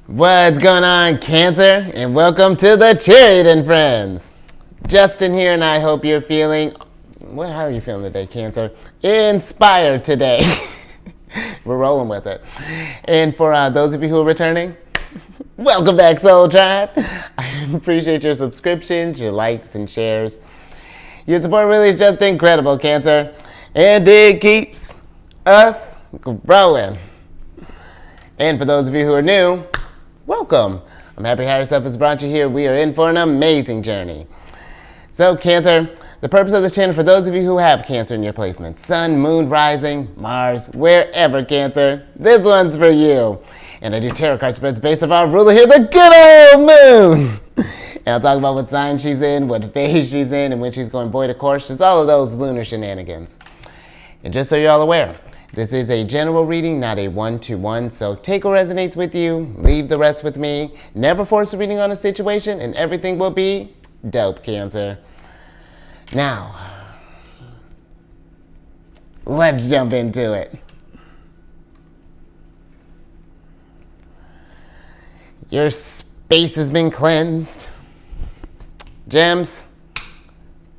What's going on, Cancer? And welcome to the Chariot Friends. Justin here, and I hope you're feeling... Well, how are you feeling today, Cancer? Inspired today. We're rolling with it. And for those of you who are returning, welcome back, Soul Tribe. I appreciate your subscriptions, your likes, and shares. Your support really is just incredible, Cancer. And it keeps us growing. And for those of you who are new, welcome. I'm happy Higher Self has brought you here. We are in for an amazing journey. So, Cancer, the purpose of this channel, for those of you who have Cancer in your placement, Sun, Moon, Rising, Mars, wherever, Cancer, this one's for you. And I do tarot card spreads based on our ruler here, the good old Moon. And I'll talk about what sign she's in, what phase she's in, and when she's going void of course. Just all of those lunar shenanigans. And just so you're all aware, this is a general reading, not a one-to-one, so take what resonates with you, leave the rest with me. Never force a reading on a situation, and everything will be dope, Cancer. Now, let's jump into it. Your space has been cleansed. Gems,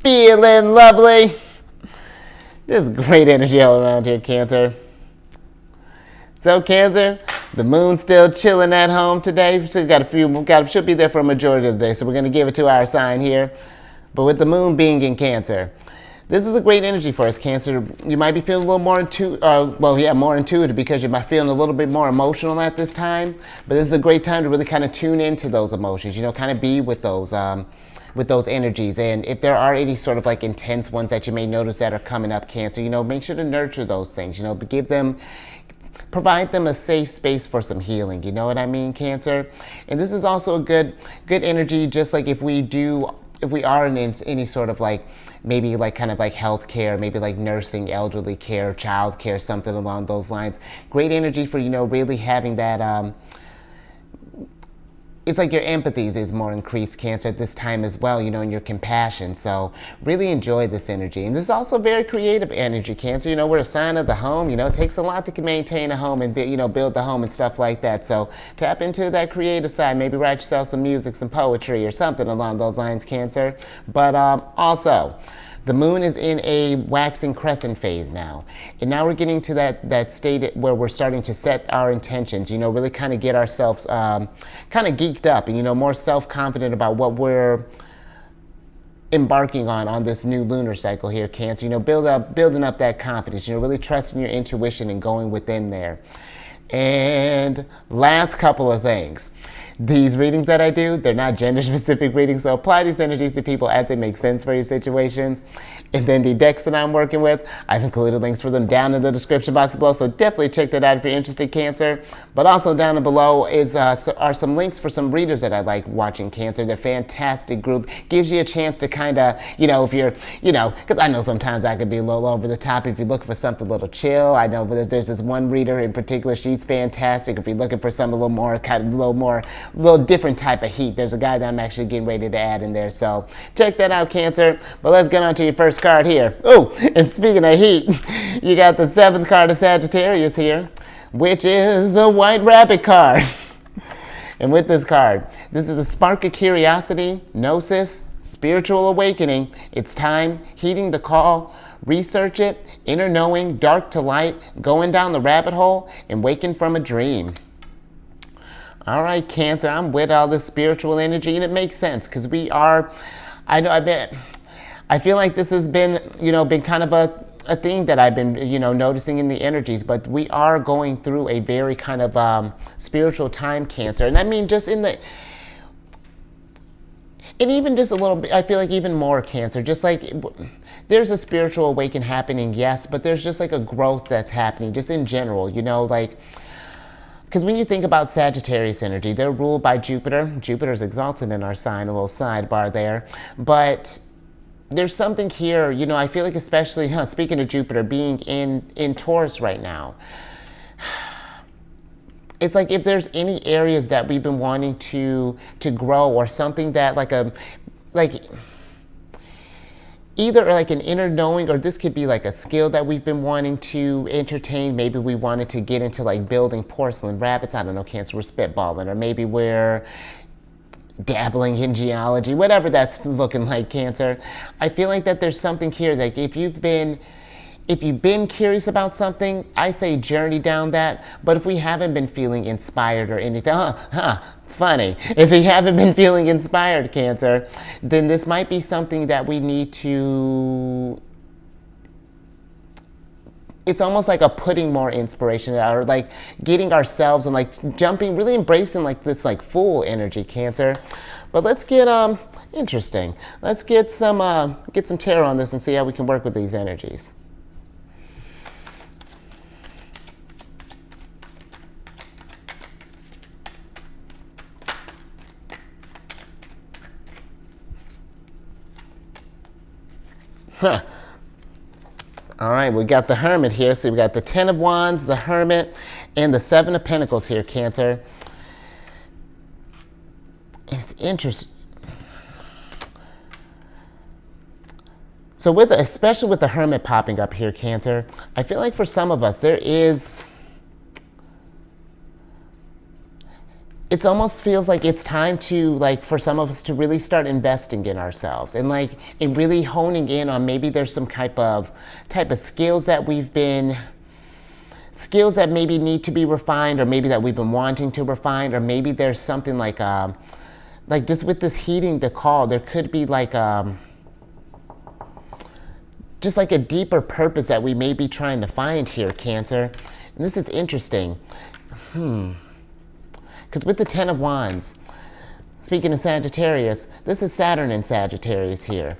feeling lovely. There's great energy all around here, Cancer. So, Cancer, the moon's still chilling at home today. Should be there for a majority of the day, so we're going to give it to our sign here. But with the moon being in Cancer, this is a great energy for us, Cancer. You might be feeling a little more more intuitive because you might be feeling a little bit more emotional at this time. But this is a great time to really kind of tune into those emotions, kind of be with those energies. And if there are any sort of like intense ones that you may notice that are coming up, Cancer, make sure to nurture those things, provide them a safe space for some healing. You know what I mean, Cancer? And this is also a good energy, just like if we are in any sort of like, maybe like kind of like health care, maybe like nursing, elderly care, child care, something along those lines. Great energy for, really having that, it's like your empathy is more increased, Cancer, at this time as well, and your compassion. So really enjoy this energy. And this is also very creative energy, Cancer. We're a sign of the home. It takes a lot to maintain a home and, build the home and stuff like that. So tap into that creative side. Maybe write yourself some music, some poetry or something along those lines, Cancer. But also, the moon is in a waxing crescent phase now. And now we're getting to that state where we're starting to set our intentions, really kind of get ourselves kind of geeked up and, more self-confident about what we're embarking on this new lunar cycle here, Cancer. Building up that confidence, really trusting your intuition and going within there. And last couple of things. These readings that I do, they're not gender-specific readings, so apply these energies to people as they make sense for your situations. And then the decks that I'm working with, I've included links for them down in the description box below, so definitely check that out if you're interested, Cancer. But also down below are some links for some readers that I like watching, Cancer. They're a fantastic group. Gives you a chance to kind of, if you're, because I know sometimes I could be a little over the top if you're looking for something a little chill. I know there's this one reader in particular, she's fantastic. If you're looking for something a little different type of heat, there's a guy that I'm actually getting ready to add in there. So check that out, Cancer. But let's get on to your first card here. Oh, and speaking of heat, you got the 7th card of Sagittarius here, which is the White Rabbit card. And with this card, this is a spark of curiosity, gnosis, spiritual awakening. It's time, heeding the call, research it, inner knowing, dark to light, going down the rabbit hole, and waking from a dream. All right, Cancer, I'm with all this spiritual energy, and it makes sense because I feel like this has been, been kind of a thing that I've been, noticing in the energies, but we are going through a very kind of spiritual time, Cancer. And I mean, just and even just a little bit, I feel like even more, Cancer, just like there's a spiritual awakening happening, yes, but there's just like a growth that's happening just in general, because when you think about Sagittarius energy, they're ruled by Jupiter. Jupiter's exalted in our sign, a little sidebar there. But there's something here, I feel like especially, speaking of Jupiter, being in Taurus right now, it's like if there's any areas that we've been wanting to grow or something that either like an inner knowing, or this could be like a skill that we've been wanting to entertain. Maybe we wanted to get into like building porcelain rabbits. I don't know, Cancer, we're spitballing. Or maybe we're dabbling in geology, whatever that's looking like, Cancer. I feel like that there's something here, like if you've been curious about something, I say journey down that. But if we haven't been feeling inspired or anything, funny. If we haven't been feeling inspired, Cancer, then this might be something that we need to, it's almost like a putting more inspiration out, or like getting ourselves and like jumping, really embracing like this like full energy, Cancer. But let's get interesting. Let's get some tarot on this and see how we can work with these energies. Huh. All right, we got the Hermit here. So we got the Ten of Wands, the Hermit, and the Seven of Pentacles here, Cancer. It's interesting. So especially with the Hermit popping up here, Cancer, I feel like for some of us, it almost feels like it's time to, like, for some of us to really start investing in ourselves and like in really honing in on, maybe there's some type of skills that maybe need to be refined, or maybe that we've been wanting to refine, or maybe there's something like just with this heeding the call, there could be like just like a deeper purpose that we may be trying to find here, Cancer. And this is interesting. Because with the Ten of Wands, speaking of Sagittarius, this is Saturn in Sagittarius here.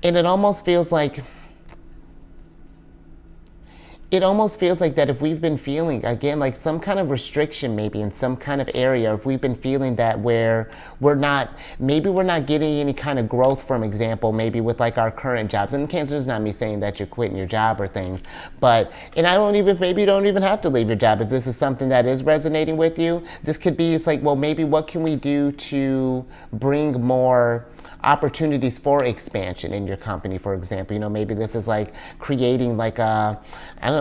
And it almost feels like that if we've been feeling, again, like some kind of restriction maybe in some kind of area, if we've been feeling that where we're not getting any kind of growth, from example, maybe with like our current jobs. And Cancer is not me saying that you're quitting your job or things, but, and maybe you don't even have to leave your job. If this is something that is resonating with you, this could be, it's like, well, maybe what can we do to bring more opportunities for expansion in your company, for example. Maybe this is like creating like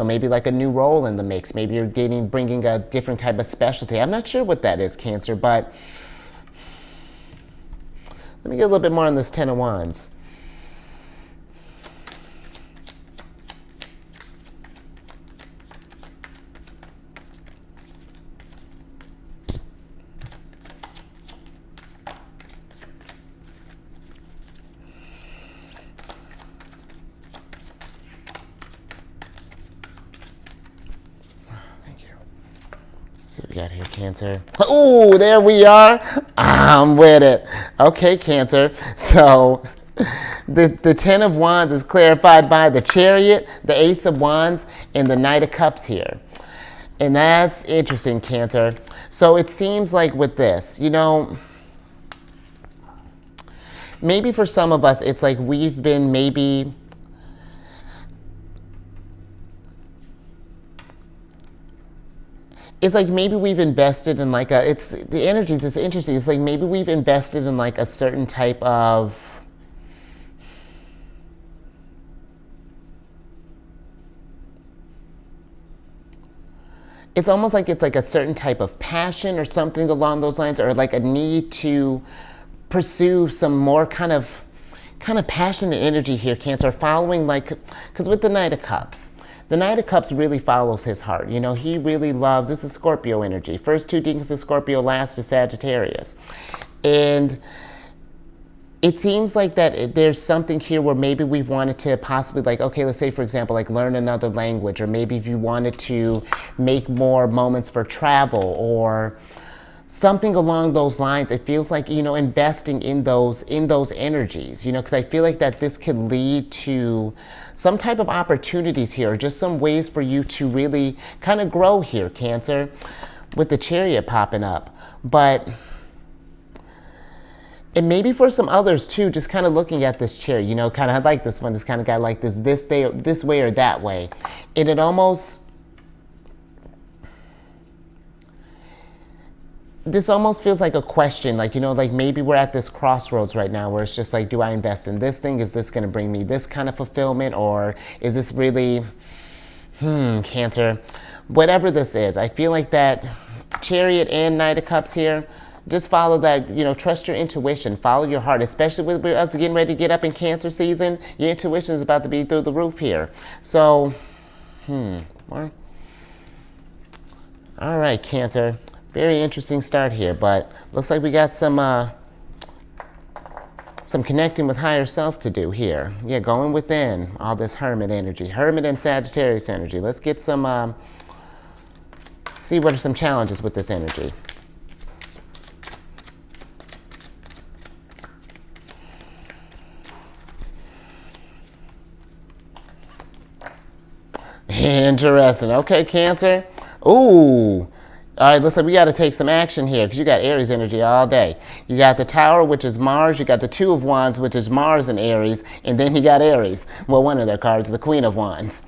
maybe like a new role in the mix. Maybe you're bringing a different type of specialty. I'm not sure what that is, Cancer, but let me get a little bit more on this Ten of Wands. What we got here, Cancer? Oh, there we are. I'm with it. Okay, Cancer. So the Ten of Wands is clarified by the Chariot, the Ace of Wands, and the Knight of Cups here. And that's interesting, Cancer. So it seems like with this, maybe for some of us, it's like we've been maybe, it's like maybe we've invested in like the energies is interesting. It's like maybe we've invested in like a certain type of, it's almost like it's like a certain type of passion or something along those lines, or like a need to pursue some more kind of passionate energy here, Cancer, following like, because with the Knight of Cups, the Knight of Cups really follows his heart. He really loves, this is Scorpio energy. First two deacons of Scorpio, last is Sagittarius. And it seems like that there's something here where maybe we've wanted to possibly like, okay, let's say for example, like learn another language, or maybe if you wanted to make more moments for travel or something along those lines. It feels like, investing in those energies, because I feel like that this could lead to some type of opportunities here, or just some ways for you to really kind of grow here, Cancer, with the Chariot popping up. But, and maybe for some others too, just kind of looking at this chair, kind of, I like this one, this kind of guy like this way or that way. And it almost, this almost feels like a question, like, you know, like maybe we're at this crossroads right now where it's just like, do I invest in this thing? Is this going to bring me this kind of fulfillment? Or is this really, Cancer, whatever this is, I feel like that Chariot and Knight of Cups here, just follow that, you know, trust your intuition, follow your heart, especially with us getting ready to get up in Cancer season. Your intuition is about to be through the roof here. So, all right, Cancer. Very interesting start here, but looks like we got some connecting with higher self to do here. Yeah, going within all this Hermit energy, Hermit and Sagittarius energy. Let's get some, see what are some challenges with this energy. Interesting. Okay, Cancer. Ooh. All right, listen, we got to take some action here because you got Aries energy all day. You got the Tower, which is Mars. You got the Two of Wands, which is Mars and Aries. And then you got Aries. Well, one of their cards is the Queen of Wands.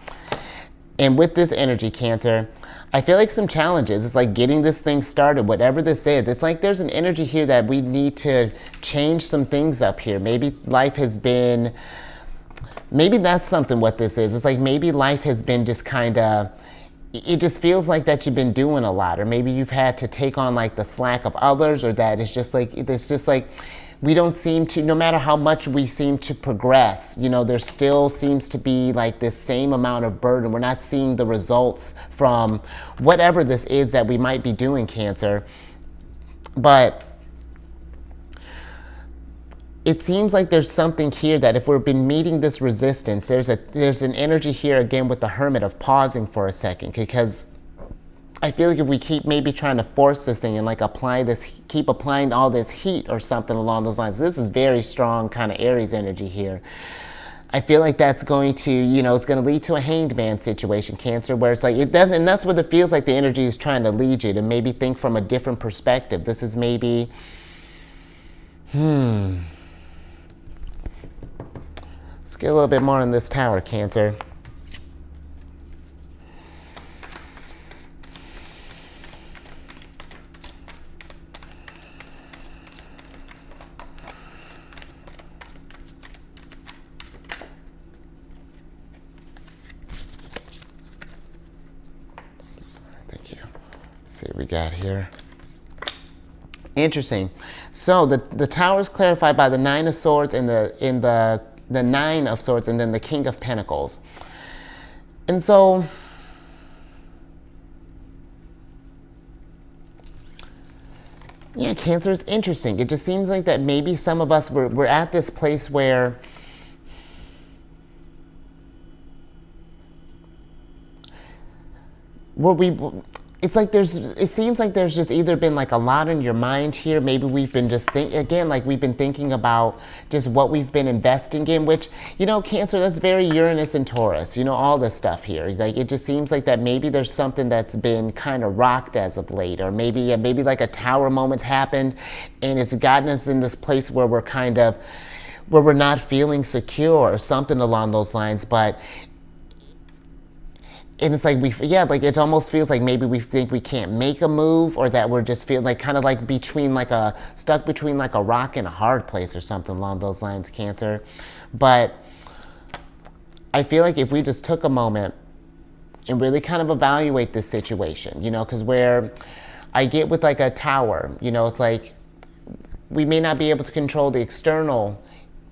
And with this energy, Cancer, I feel like some challenges. It's like getting this thing started, whatever this is. It's like there's an energy here that we need to change some things up here. Maybe life has been, maybe that's something what this is. It's like maybe life has been just kind of, it just feels like that you've been doing a lot, or maybe you've had to take on like the slack of others, or that it's just like we don't seem to, no matter how much we seem to progress, you know, there still seems to be like this same amount of burden. We're not seeing the results from whatever this is that we might be doing, Cancer. But it seems like there's something here that if we've been meeting this resistance, there's an energy here again with the Hermit of pausing for a second, because I feel like if we keep maybe trying to force this thing and like keep applying all this heat or something along those lines, this is very strong kind of Aries energy here. I feel like that's going to, you know, it's going to lead to a hanged man situation, Cancer, where it's like, it doesn't, and that's what it feels like the energy is trying to lead you to maybe think from a different perspective. This is maybe, Let's get a little bit more on this Tower, Cancer. Thank you. Let's see what we got here. Interesting. So the Tower is clarified by the Nine of Swords and the Nine of Swords, and then the King of Pentacles. And so, yeah, Cancer is interesting. It just seems like that maybe some of us, we're at this place where it's like it seems like there's just either been like a lot on your mind here. Maybe we've been just we've been thinking about just what we've been investing in, which, you know, Cancer, that's very Uranus and Taurus, you know, all this stuff here. Like, it just seems like that maybe there's something that's been kind of rocked as of late, or maybe like a Tower moment happened and it's gotten us in this place where we're not feeling secure or something along those lines. And it's like it almost feels like maybe we think we can't make a move, or that we're just feeling like kind of like stuck between like a rock and a hard place or something along those lines, Cancer. But I feel like if we just took a moment and really kind of evaluate this situation, you know, because where I get with like a Tower, you know, it's like we may not be able to control the external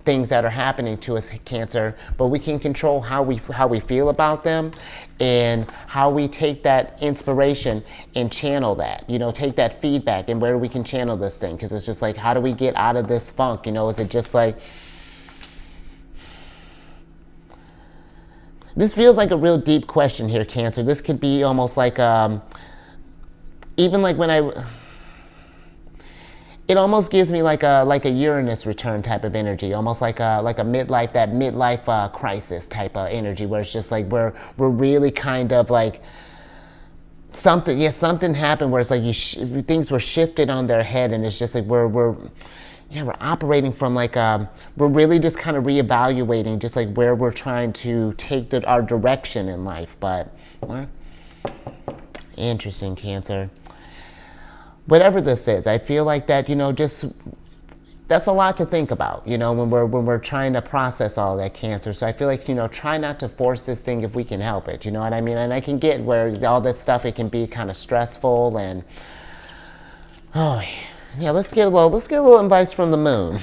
things that are happening to us, Cancer, but we can control how we feel about them, and how we take that inspiration and channel that, you know, take that feedback and where we can channel this thing. Because it's just like, how do we get out of this funk? You know, is it just like, this feels like a real deep question here, Cancer. This could be almost like even like when it almost gives me like a Uranus return type of energy, almost like a midlife crisis type of energy, where it's just like we're really kind of like something happened where it's like things were shifted on their head, and it's just like we're operating from like we're really just kind of reevaluating just like where we're trying to take our direction in life. But interesting, Cancer. whatever this is, I feel like that, you know, just that's a lot to think about, you know, when we're trying to process all that, Cancer. So I feel like, you know, try not to force this thing if we can help it, you know what I mean? And I can get where all this stuff, it can be kind of stressful and, oh, yeah, let's get a little advice from the moon.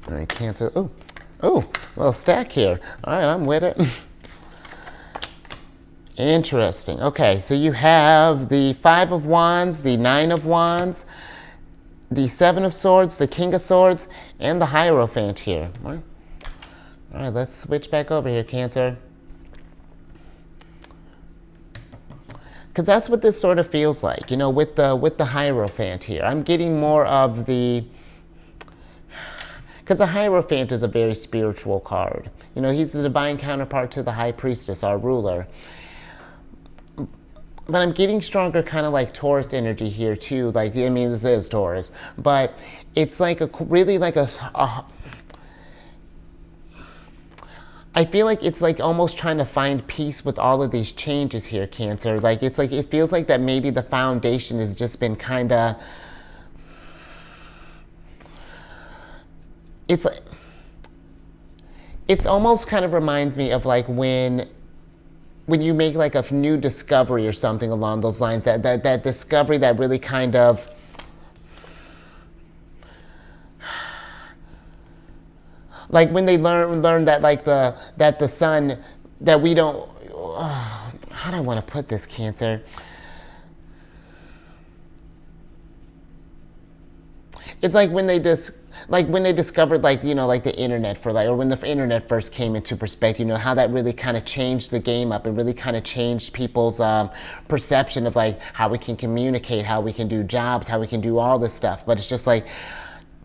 All right, Cancer. Oh, little stack here. All right, I'm with it. Interesting. Okay, so you have the Five of Wands, the Nine of Wands, the Seven of Swords, the King of Swords, and the Hierophant here. All right, let's switch back over here, Cancer. Because that's what this sort of feels like, you know, with the Hierophant here. I'm getting more of the... Because the Hierophant is a very spiritual card. You know, he's the divine counterpart to the High Priestess, our ruler. But I'm getting stronger kind of like Taurus energy here too. Like, I mean, this is Taurus. But it's like really like I feel like it's like almost trying to find peace with all of these changes here, Cancer. Like, it's like, it feels like that maybe the foundation has just been kind of... It's like, it's almost kind of reminds me of like when you make like a new discovery or something along those lines, that discovery that really kind of, like when they learn that like that the sun, that we don't, how do I want to put this, Cancer? It's like when they discovered, like, you know, like the internet for like, or when the internet first came into perspective, you know, how that really kind of changed the game up and really kind of changed people's perception of like how we can communicate, how we can do jobs, how we can do all this stuff. But it's just like,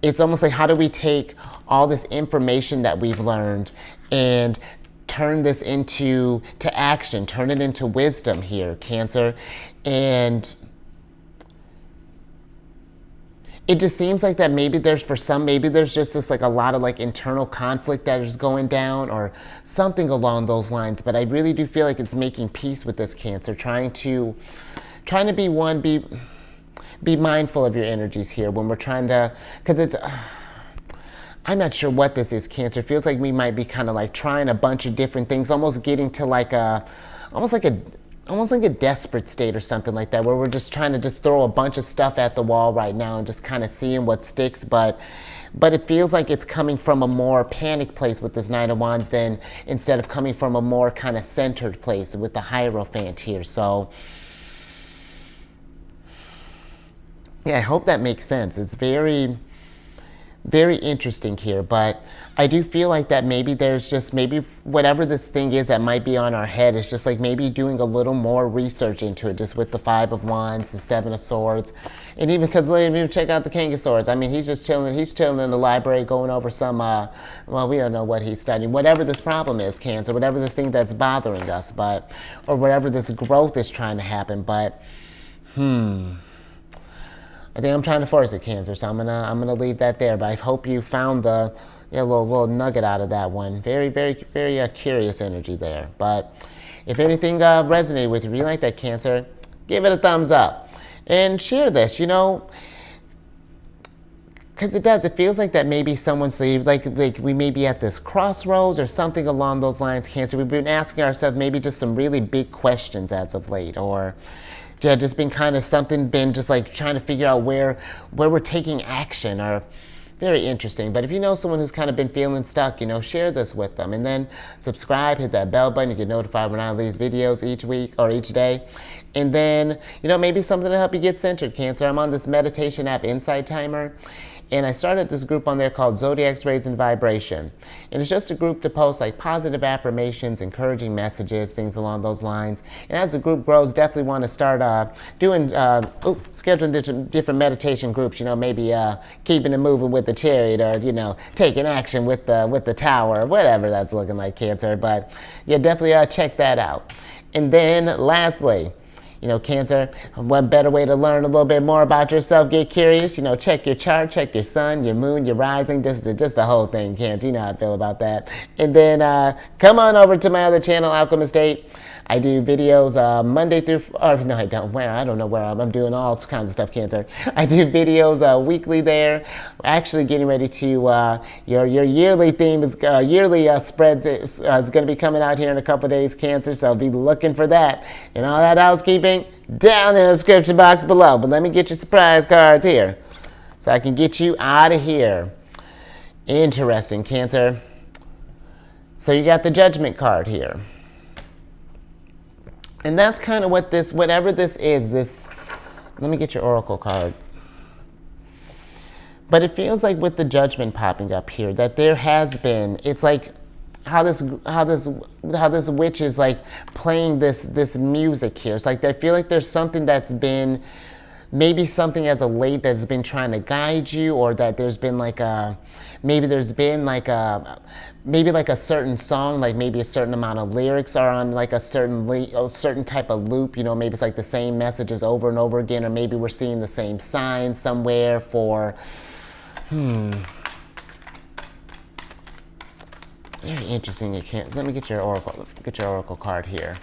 it's almost like, how do we take all this information that we've learned and turn this into action, turn it into wisdom here, Cancer. And it just seems like that maybe there's just this like a lot of like internal conflict that is going down or something along those lines. But I really do feel like it's making peace with this, Cancer, trying to be mindful of your energies here when we're trying to, because it's, I'm not sure what this is, Cancer. It feels like we might be kind of like trying a bunch of different things, almost getting to like almost like a desperate state or something like that, where we're just trying to just throw a bunch of stuff at the wall right now and just kind of seeing what sticks. But it feels like it's coming from a more panic place with this Nine of Wands than instead of coming from a more kind of centered place with the Hierophant here. So yeah, I hope that makes sense. It's very, very interesting here, but I do feel like that maybe there's just maybe whatever this thing is that might be on our head is just like maybe doing a little more research into it, just with the Five of Wands, the Seven of Swords, and even because even check out the King of Swords. I mean, he's just chilling. He's chilling in the library, going over some. Well, we don't know what he's studying. Whatever this problem is, Cancer, whatever this thing that's bothering us, or whatever this growth is trying to happen, but I think I'm trying to force it, Cancer, so I'm gonna leave that there. But I hope you found the little nugget out of that one. Very, very, very curious energy there. But if anything resonated with you, if you like that, Cancer, give it a thumbs up and share this. You know, because it does. It feels like that maybe someone's like we may be at this crossroads or something along those lines, Cancer. We've been asking ourselves maybe just some really big questions as of late, or yeah, just been kind of something, been just like trying to figure out where we're taking action, or very interesting. But if you know someone who's kind of been feeling stuck, you know, share this with them, and then subscribe, hit that bell button to get notified when I release videos each week or each day. And then, you know, maybe something to help you get centered, Cancer. I'm on this meditation app, Insight Timer, And I started this group on there called Zodiacs Raising the Vibration. And it's just a group to post like positive affirmations, encouraging messages, things along those lines. And as the group grows, definitely want to start scheduling different meditation groups, maybe keeping it moving with the chariot, or, taking action with the tower, whatever that's looking like, Cancer. But yeah, definitely check that out. And then lastly, Cancer, one better way to learn a little bit more about yourself, get curious, check your chart, check your sun, your moon, your rising, just the whole thing, Cancer. You know how I feel about that. And then come on over to my other channel, Alchemist 8. I do videos Monday through, no, I don't. Well, I don't know where I'm doing all kinds of stuff, Cancer. I do videos weekly there. We're actually getting ready to, your yearly theme is, yearly spread is going to be coming out here in a couple of days, Cancer, so I'll be looking for that. And all that housekeeping down in the description box below. But let me get your surprise cards here so I can get you out of here. Interesting, Cancer. So you got the Judgment card here. And that's kind of what this, whatever this is, let me get your Oracle card. But it feels like with the Judgment popping up here, that there has been, it's like how this witch is like playing this music here. It's like I feel like there's something that's been, maybe something as of late that's been trying to guide you, or that there's been like a, maybe there's been like a, maybe like a certain song, like maybe a certain amount of lyrics are on like a certain type of loop, maybe it's like the same messages over and over again, or maybe we're seeing the same sign somewhere for, very interesting. Let me get your oracle card here.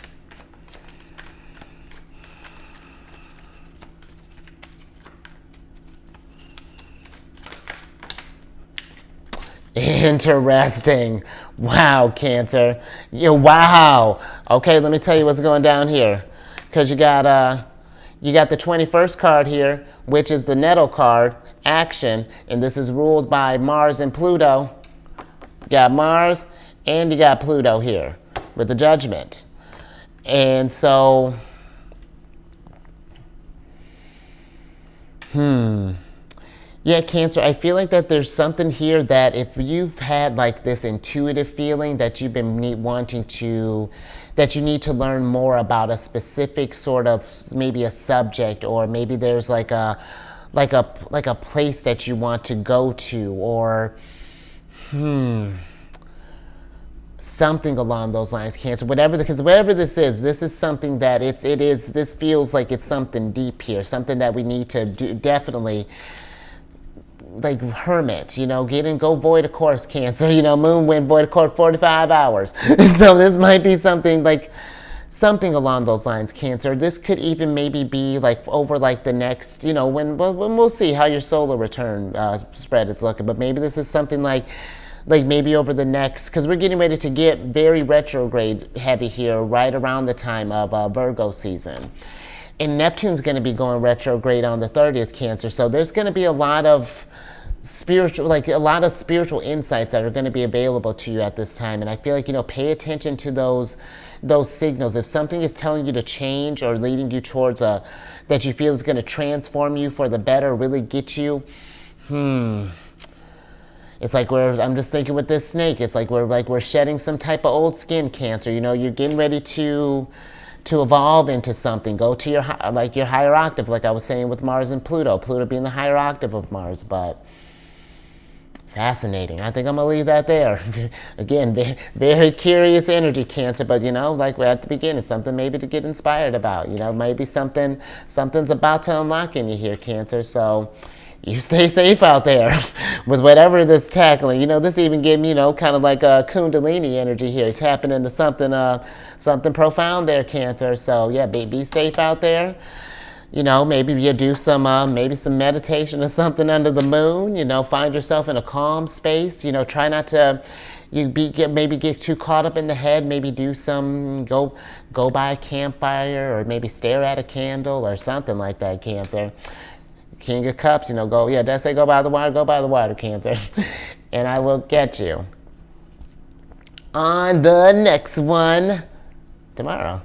Interesting. Wow, Cancer. Wow. Okay, let me tell you what's going down here. Because you got the 21st card here, which is the Nettle card, action, and this is ruled by Mars and Pluto. You got Mars and you got Pluto here with the Judgment. And so, yeah, Cancer, I feel like that there's something here that if you've had like this intuitive feeling that you've been wanting to, that you need to learn more about a specific sort of, maybe a subject, or maybe there's like a place that you want to go to, or something along those lines, Cancer. Because whatever this is something that this feels like it's something deep here, something that we need to do, definitely, like hermit, go void a course, Cancer, moon wind void a course 45 hours. So this might be something like, something along those lines, Cancer. This could even maybe be like over like the next, when we'll see how your solar return spread is looking, but maybe this is something like maybe over the next, because we're getting ready to get very retrograde heavy here right around the time of Virgo season. And Neptune's going to be going retrograde on the 30th, Cancer. So there's going to be a lot of spiritual insights that are going to be available to you at this time. And I feel like, pay attention to those signals. If something is telling you to change or leading you towards that you feel is going to transform you for the better, really get you, it's like I'm just thinking with this snake, it's like we're shedding some type of old skin, Cancer. You're getting ready to evolve into something. Go to your higher octave, like I was saying with Mars and Pluto. Pluto being the higher octave of Mars, but fascinating. I think I'm gonna leave that there. Again, very, very curious energy, Cancer, but like we're at the beginning, something maybe to get inspired about. Maybe something's about to unlock in you here, Cancer. So you stay safe out there with whatever this tackling. This even gave me, kind of like a Kundalini energy here, tapping into something profound there, Cancer. So yeah, be safe out there. Maybe you do some meditation or something under the moon. Find yourself in a calm space. Try not to maybe get too caught up in the head. Maybe do go by a campfire, or maybe stare at a candle or something like that, Cancer. King of Cups, did I say go by the water, Cancer. And I will get you on the next one tomorrow.